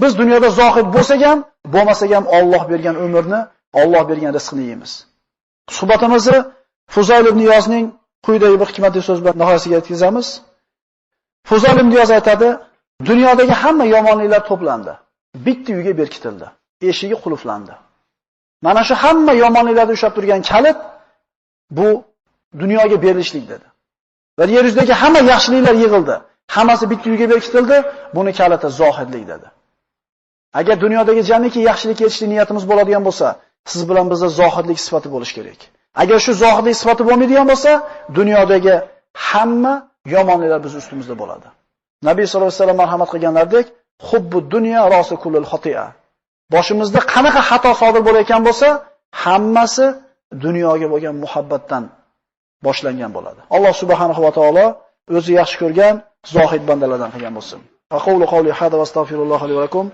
Biz dunyoda zohid bo'lsak ham, bo'lmasak ham Alloh bergan umrni, Alloh bergan rizqni yeymiz. Suhbatimizni Fuzayl ibn Iyozning quyidagi bir hikmatli so'z bilan nihoyasiga yetkazamiz. Fuzayl ibn Iyoz aytadi, dunyodagi hamma yomonliklar to'plandi, bitta uyga berkitildi, eshigi qulflandi. Mana shu hamma yomonliklarni ushlab turgan kalit bu dunyoga berilishlik dedi. Va yer yuzidagi hamma yaxshiliklar yig'ildi, hammasi bitta uyga berkitildi, buni kaliti zohidlik dedi. Agar dunyodagi jamiki yaxshilikka erishishlik niyatimiz bo'ladigan bo'lsa, siz bilan bizda zohidlik sifati bo'lish kerak. Agar shu zohidlik sifati bo'lmaydigan bo'lsa, dunyodagi hamma yomonliklar biz ustimizda bo'ladi. Nabiy sollallohu alayhi vasallam marhamat qilganlardek, hubbud dunya rasu kullul xotiya. Boshimizda qanaqa xato sodir bo'layotgan bo'lsa, hammasi dunyoga bo'lgan muhabbatdan boshlangan bo'ladi. Alloh subhanahu va taolo o'zi yaxshi ko'rgan zohid bandalardan qilgan bo'lsin. Aqulu qawli hada va astagfirulloh li va lakum.